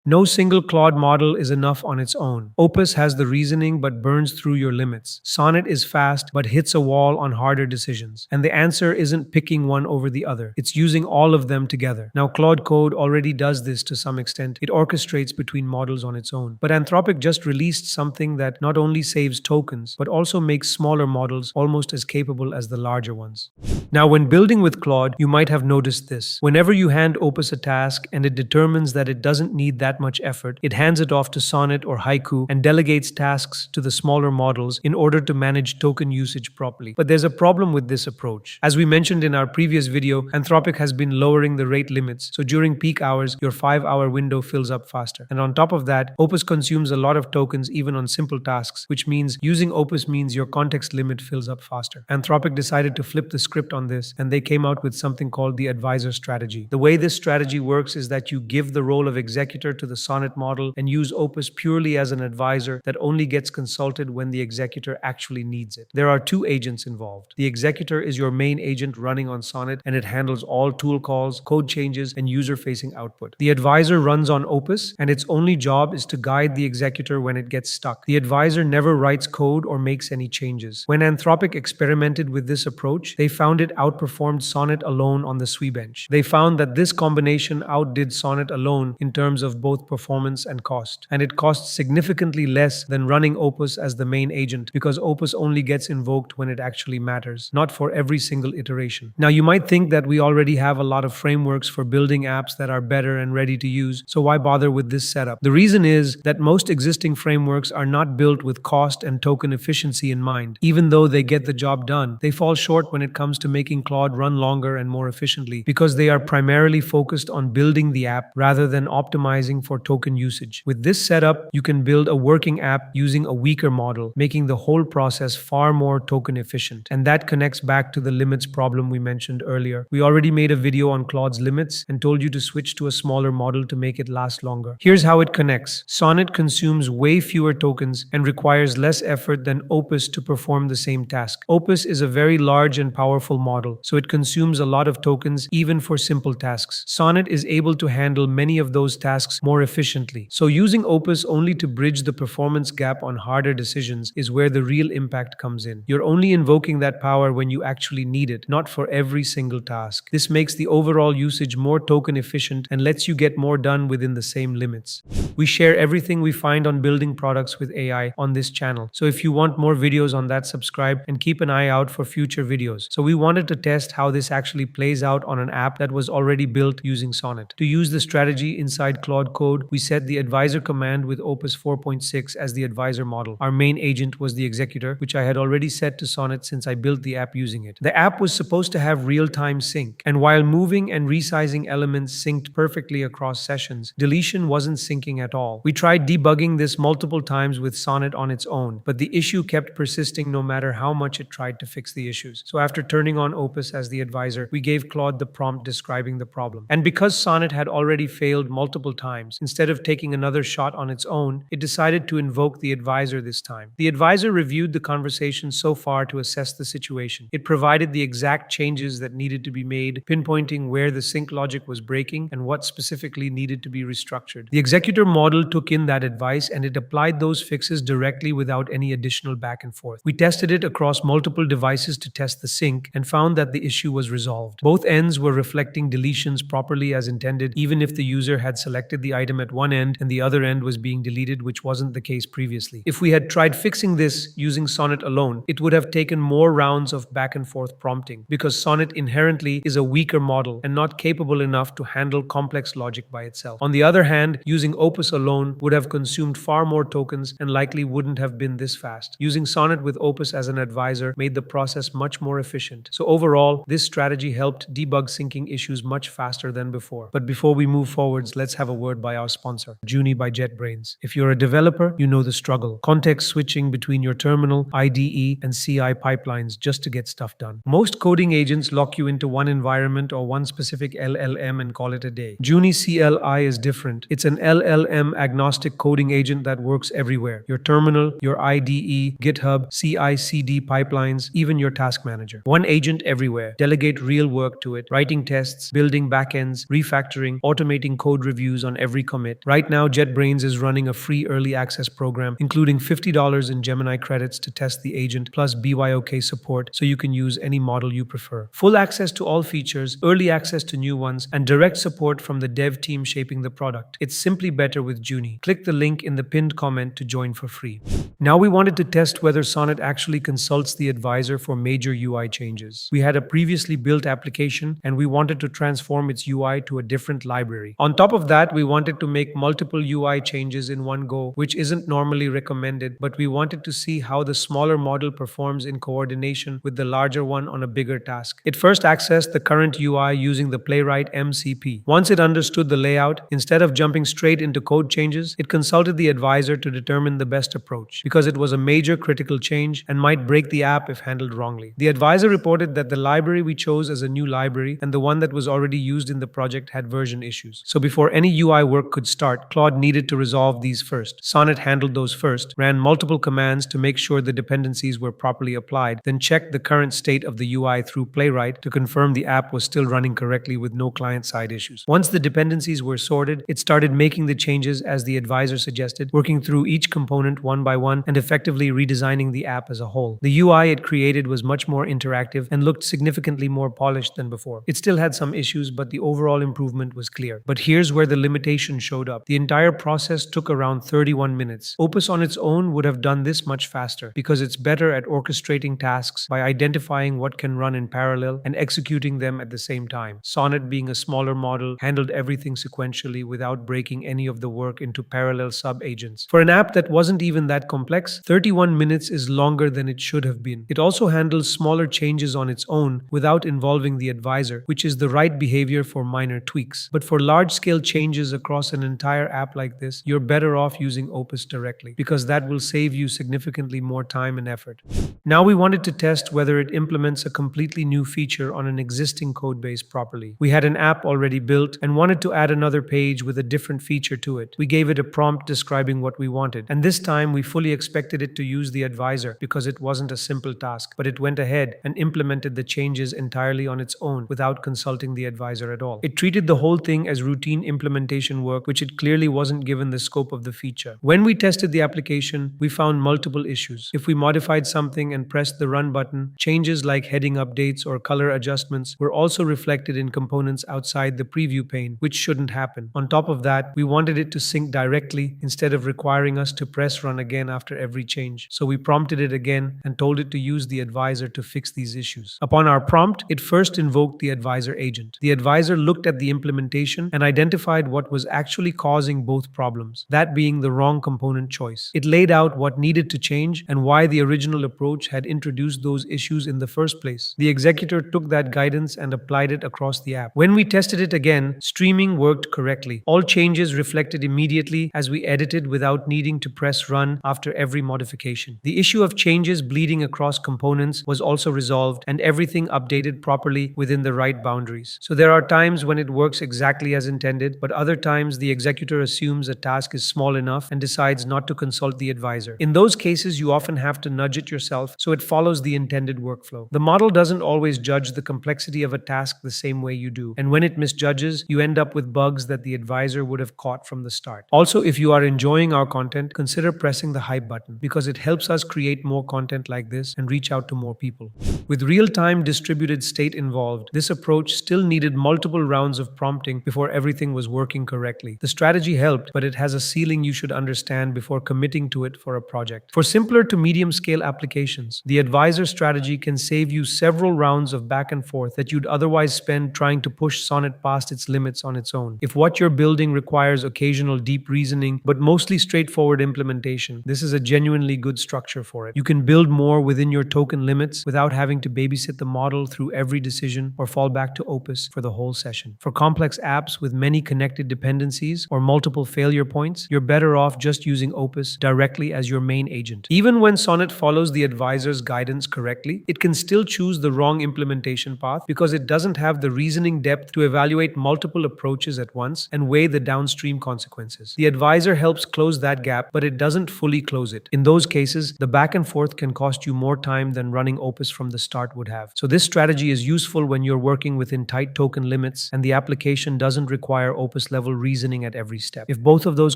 No single Claude model is enough on its own. Opus has the reasoning but burns through your limits. Sonnet is fast but hits a wall on harder decisions. And the answer isn't picking one over the other. It's using all of them together. Now, Claude Code already does this to some extent. It orchestrates between models on its own. But Anthropic just released something that not only saves tokens, but also makes smaller models almost as capable as the larger ones. Now, when building with Claude, you might have noticed this. Whenever you hand Opus a task and it determines that it doesn't need that much effort, it hands it off to Sonnet or Haiku and delegates tasks to the smaller models in order to manage token usage properly. But there's a problem with this approach. As we mentioned in our previous video, Anthropic has been lowering the rate limits, so during peak hours, your 5-hour window fills up faster. And on top of that, Opus consumes a lot of tokens even on simple tasks, which means using Opus means your context limit fills up faster. Anthropic decided to flip the script on this, and they came out with something called the advisor strategy. The way this strategy works is that you give the role of executor to the Sonnet model and use Opus purely as an advisor that only gets consulted when the executor actually needs it. There are two agents involved. The executor is your main agent running on Sonnet, and it handles all tool calls, code changes, and user-facing output. The advisor runs on Opus, and its only job is to guide the executor when it gets stuck. The advisor never writes code or makes any changes. When Anthropic experimented with this approach, they found it outperformed Sonnet alone on the SWE bench. They found that this combination outdid Sonnet alone in terms of both performance and cost. And it costs significantly less than running Opus as the main agent because Opus only gets invoked when it actually matters, not for every single iteration. Now, you might think that we already have a lot of frameworks for building apps that are better and ready to use, so why bother with this setup? The reason is that most existing frameworks are not built with cost and token efficiency in mind. Even though they get the job done, they fall short when it comes to making Claude run longer and more efficiently because they are primarily focused on building the app rather than optimizing for token usage. With this setup, you can build a working app using a weaker model, making the whole process far more token efficient. And that connects back to the limits problem we mentioned earlier. We already made a video on Claude's limits and told you to switch to a smaller model to make it last longer. Here's how it connects. Sonnet consumes way fewer tokens and requires less effort than Opus to perform the same task. Opus is a very large and powerful model, so it consumes a lot of tokens even for simple tasks. Sonnet is able to handle many of those tasks more efficiently. So using Opus only to bridge the performance gap on harder decisions is where the real impact comes in. You're only invoking that power when you actually need it, not for every single task. This makes the overall usage more token efficient and lets you get more done within the same limits. We share everything we find on building products with AI on this channel. So if you want more videos on that, subscribe and keep an eye out for future videos. So we wanted to test how this actually plays out on an app that was already built using Sonnet. To use the strategy inside Claude Code, we set the advisor command with Opus 4.6 as the advisor model. Our main agent was the executor, which I had already set to Sonnet since I built the app using it. The app was supposed to have real-time sync, and while moving and resizing elements synced perfectly across sessions, deletion wasn't syncing at all. We tried debugging this multiple times with Sonnet on its own, but the issue kept persisting no matter how much it tried to fix the issues. So after turning on Opus as the advisor, we gave Claude the prompt describing the problem. And because Sonnet had already failed multiple times, instead of taking another shot on its own, it decided to invoke the advisor this time. The advisor reviewed the conversation so far to assess the situation. It provided the exact changes that needed to be made, pinpointing where the sync logic was breaking and what specifically needed to be restructured. The executor model took in that advice and it applied those fixes directly without any additional back and forth. We tested it across multiple devices to test the sync and found that the issue was resolved. Both ends were reflecting deletions properly as intended, even if the user had selected the item at one end and the other end was being deleted, which wasn't the case previously. If we had tried fixing this using Sonnet alone, it would have taken more rounds of back and forth prompting, because Sonnet inherently is a weaker model and not capable enough to handle complex logic by itself. On the other hand, using Opus alone would have consumed far more tokens and likely wouldn't have been this fast. Using Sonnet with Opus as an advisor made the process much more efficient. So overall, this strategy helped debug syncing issues much faster than before. But before we move forwards, let's have a word by our sponsor, Junie by JetBrains. If you're a developer, you know the struggle. Context switching between your terminal, IDE, and CI pipelines just to get stuff done. Most coding agents lock you into one environment or one specific LLM and call it a day. Junie CLI is different. It's an LLM LLM agnostic coding agent that works everywhere: your terminal, your IDE, GitHub, CI/CD pipelines, even your task manager. One agent everywhere. Delegate real work to it, writing tests, building backends, refactoring, automating code reviews on every commit. Right now, JetBrains is running a free early access program, including $50 in Gemini credits to test the agent, plus BYOK support so you can use any model you prefer. Full access to all features, early access to new ones, and direct support from the dev team shaping the product. It's simply better with Junie. Click the link in the pinned comment to join for free. Now we wanted to test whether Sonnet actually consults the advisor for major UI changes. We had a previously built application and we wanted to transform its UI to a different library. On top of that, we wanted to make multiple UI changes in one go, which isn't normally recommended, but we wanted to see how the smaller model performs in coordination with the larger one on a bigger task. It first accessed the current UI using the Playwright MCP. Once it understood the layout, instead of jumping straight into code changes, it consulted the advisor to determine the best approach, because it was a major critical change and might break the app if handled wrongly. The advisor reported that the library we chose as a new library and the one that was already used in the project had version issues. So before any UI work could start, Claude needed to resolve these first. Sonnet handled those first, ran multiple commands to make sure the dependencies were properly applied, then checked the current state of the UI through Playwright to confirm the app was still running correctly with no client-side issues. Once the dependencies were sorted, it started making the changes as the advisor suggested, working through each component one by one and effectively redesigning the app as a whole. The UI it created was much more interactive and looked significantly more polished than before. It still had some issues, but the overall improvement was clear. But here's where the limitation showed up. The entire process took around 31 minutes. Opus on its own would have done this much faster because it's better at orchestrating tasks by identifying what can run in parallel and executing them at the same time. Sonnet, being a smaller model, handled everything sequentially without breaking any of the work into parallel sub-agents. For an app that wasn't even that complex, 31 minutes is longer than it should have been. It also handles smaller changes on its own without involving the advisor, which is the right behavior for minor tweaks. But for large-scale changes across an entire app like this, you're better off using Opus directly, because that will save you significantly more time and effort. Now we wanted to test whether it implements a completely new feature on an existing codebase properly. We had an app already built and wanted to add another page with a different feature to it. We gave it a prompt describing what we wanted, and this time we fully expected it to use the advisor because it wasn't a simple task, but it went ahead and implemented the changes entirely on its own without consulting the advisor at all. It treated the whole thing as routine implementation work, which it clearly wasn't given the scope of the feature. When we tested the application, we found multiple issues. If we modified something and pressed the run button, changes like heading updates or color adjustments were also reflected in components outside the preview pane, which shouldn't happen. On top of that, we wanted it to sync directly instead of requiring us to press run again after every change. So we prompted it again and told it to use the advisor to fix these issues. Upon our prompt, it first invoked the advisor agent. The advisor looked at the implementation and identified what was actually causing both problems, that being the wrong component choice. It laid out what needed to change and why the original approach had introduced those issues in the first place. The executor took that guidance and applied it across the app. When we tested it again, streaming worked correctly. All changes reflected immediately as we edited without needing to press run after every modification. The issue of changes bleeding across components was also resolved and everything updated properly within the right boundaries. So there are times when it works exactly as intended, but other times the executor assumes a task is small enough and decides not to consult the advisor. In those cases, you often have to nudge it yourself so it follows the intended workflow. The model doesn't always judge the complexity of a task the same way you do, and when it misjudges, you end up with bugs that the advisor would have caught from the start. Also, if you are enjoying our content, consider pressing the hype button because it helps us create more content like this and reach out to more people. With real-time distributed state involved, this approach still needed multiple rounds of prompting before everything was working correctly. The strategy helped, but it has a ceiling you should understand before committing to it for a project. For simpler to medium-scale applications, the advisor strategy can save you several rounds of back and forth that you'd otherwise spend trying to push Sonnet past its limits on its own. If what you're building requires occasional deep reasoning, but mostly straightforward implementation, this is a genuinely good structure for it. You can build more within your token limits without having to babysit the model through every decision or fall back to Opus for the whole session. For complex apps with many connected dependencies or multiple failure points, you're better off just using Opus directly as your main agent. Even when Sonnet follows the advisor's guidance correctly, it can still choose the wrong implementation path because it doesn't have the reasoning depth to evaluate multiple approaches at once and weigh the downstream consequences. consequences. The advisor helps close that gap, but it doesn't fully close it. In those cases, the back and forth can cost you more time than running Opus from the start would have. So this strategy is useful when you're working within tight token limits and the application doesn't require Opus level reasoning at every step. If both of those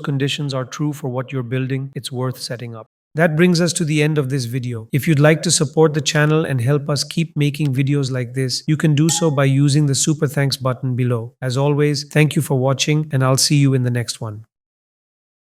conditions are true for what you're building, it's worth setting up. That brings us to the end of this video. If you'd like to support the channel and help us keep making videos like this, you can do so by using the super thanks button below. As always, thank you for watching and I'll see you in the next one.